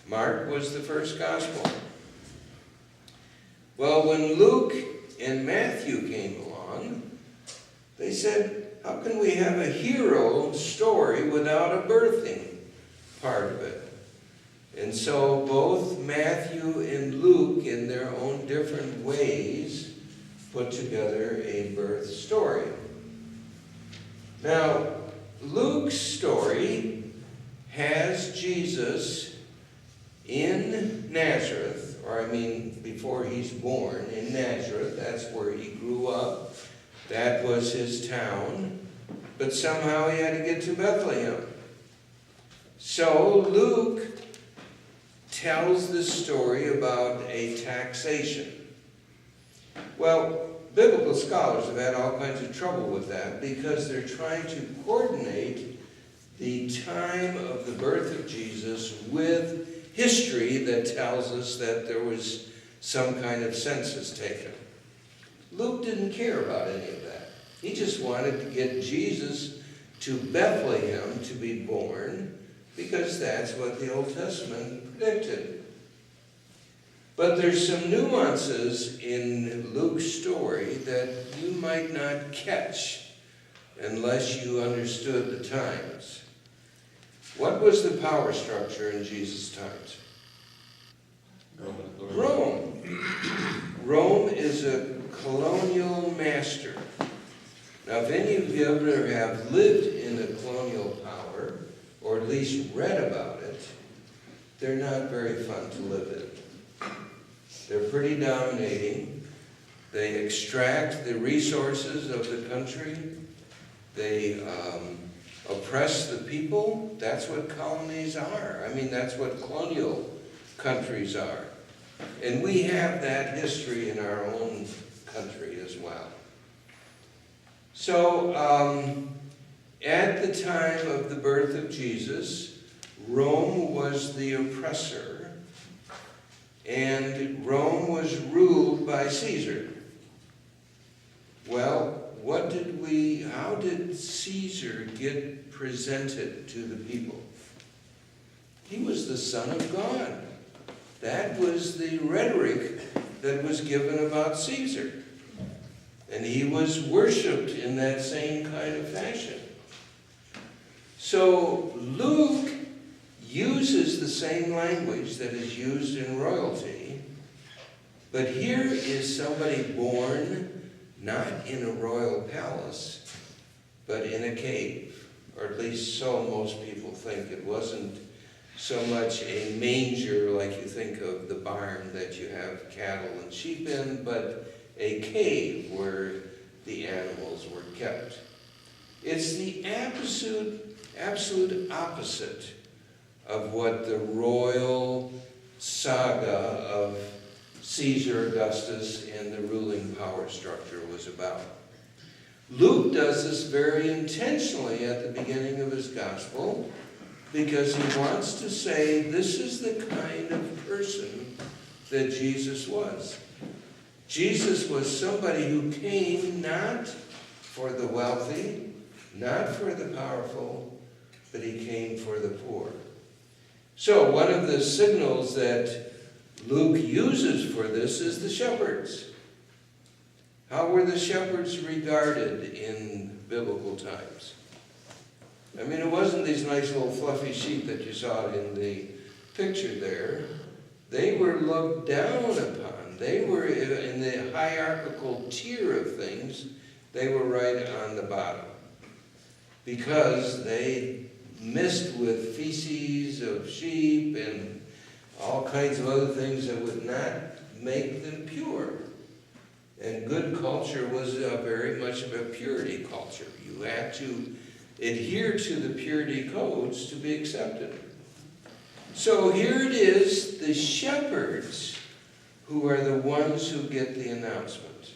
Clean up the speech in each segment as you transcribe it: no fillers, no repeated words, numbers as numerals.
Mark was the first gospel. Well, when Luke and Matthew came along, they said, how can we have a hero story without a birthing part of it? And so both Matthew and Luke, in their own different ways, put together a birth story. Now, Luke's story has Jesus in Nazareth, before he's born in Nazareth. That's where he grew up. That was his town. But somehow he had to get to Bethlehem. So Luke tells this story about a taxation. Well, biblical scholars have had all kinds of trouble with that because they're trying to coordinate the time of the birth of Jesus with history that tells us that there was some kind of census taken. Luke didn't care about any of that. He just wanted to get Jesus to Bethlehem to be born because that's what the Old Testament predicted. But there's some nuances in Luke's story that you might not catch unless you understood the times. What was the power structure in Jesus' times? Rome. Rome is a colonial master. Now, if any of you ever have lived in a colonial power, or at least read about it, they're not very fun to live in. They're pretty dominating. They extract the resources of the country. They oppress the people. That's what colonies are. That's what colonial countries are. And we have that history in our own country as well. So, at the time of the birth of Jesus, Rome was the oppressor, and Rome was ruled by Caesar. Well, how did Caesar get presented to the people? He was the Son of God. That was the rhetoric that was given about Caesar. And he was worshipped in that same kind of fashion. So Luke uses the same language that is used in royalty, but here is somebody born not in a royal palace, but in a cave, or at least so most people think. It wasn't so much a manger like you think of the barn that you have cattle and sheep in, but a cave where the animals were kept. It's the absolute opposite of what the royal saga of Caesar Augustus and the ruling power structure was about. Luke does this very intentionally at the beginning of his gospel because he wants to say this is the kind of person that Jesus was. Jesus was somebody who came not for the wealthy, not for the powerful, but he came for the poor. So one of the signals that Luke uses for this is the shepherds. How were the shepherds regarded in biblical times? It wasn't these nice little fluffy sheep that you saw in the picture there. They were looked down upon. They were in the hierarchical tier of things. They were right on the bottom because they mixed with feces of sheep and all kinds of other things that would not make them pure. And good culture was very much of a purity culture. You had to adhere to the purity codes to be accepted. So here it is, the shepherds who are the ones who get the announcement.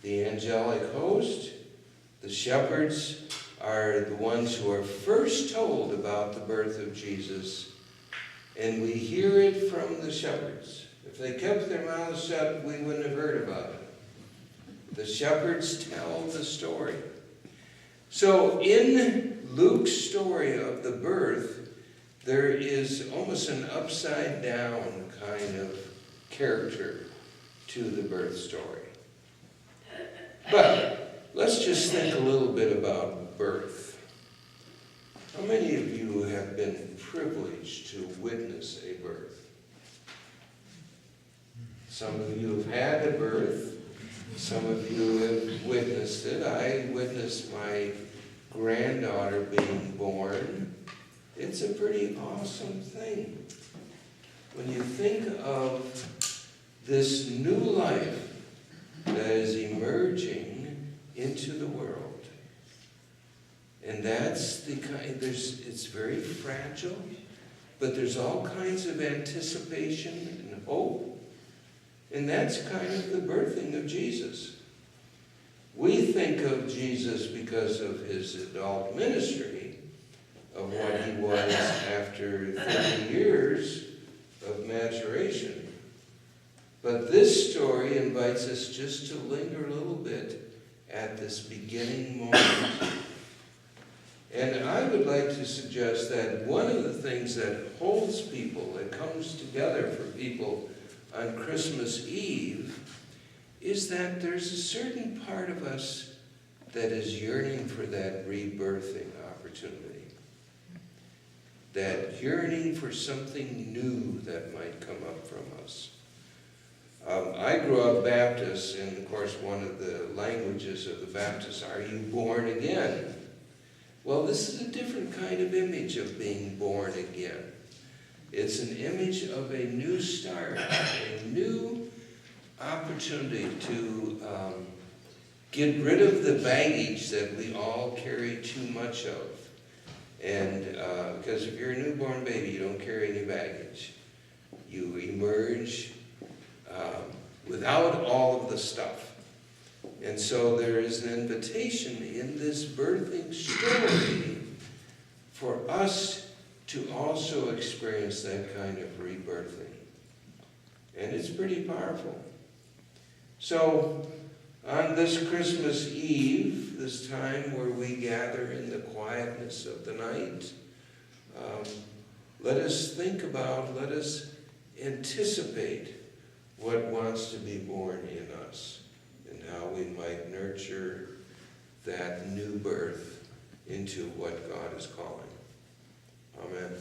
The angelic host, the shepherds are the ones who are first told about the birth of Jesus, and we hear it from the shepherds. If they kept their mouths shut, we wouldn't have heard about it. The shepherds tell the story. So in Luke's story of the birth, there is almost an upside down kind of character to the birth story. But let's just think a little bit about birth. How many of you have been privileged to witness a birth? Some of you have had a birth. Some of you have witnessed it. I witnessed my granddaughter being born. It's a pretty awesome thing. When you think of this new life that is emerging into the world, and that's the kind, it's very fragile, but there's all kinds of anticipation and hope. And that's kind of the birthing of Jesus. We think of Jesus because of his adult ministry, of what he was after 30 years of maturation. But this story invites us just to linger a little bit at this beginning moment. And I would like to suggest that one of the things that holds people, that comes together for people on Christmas Eve, is that there's a certain part of us that is yearning for that rebirthing opportunity. That yearning for something new that might come up from us. I grew up Baptist, and of course one of the languages of the Baptists, are you born again? Well, this is a different kind of image of being born again. It's an image of a new start, a new opportunity to get rid of the baggage that we all carry too much of. And because if you're a newborn baby, you don't carry any baggage. You emerge without all of the stuff. And so there is an invitation in this birthing story for us to also experience that kind of rebirthing. And it's pretty powerful. So, on this Christmas Eve, this time where we gather in the quietness of the night, let us think about, let us anticipate what wants to be born in us and how we might nurture that new birth into what God is calling. Amen.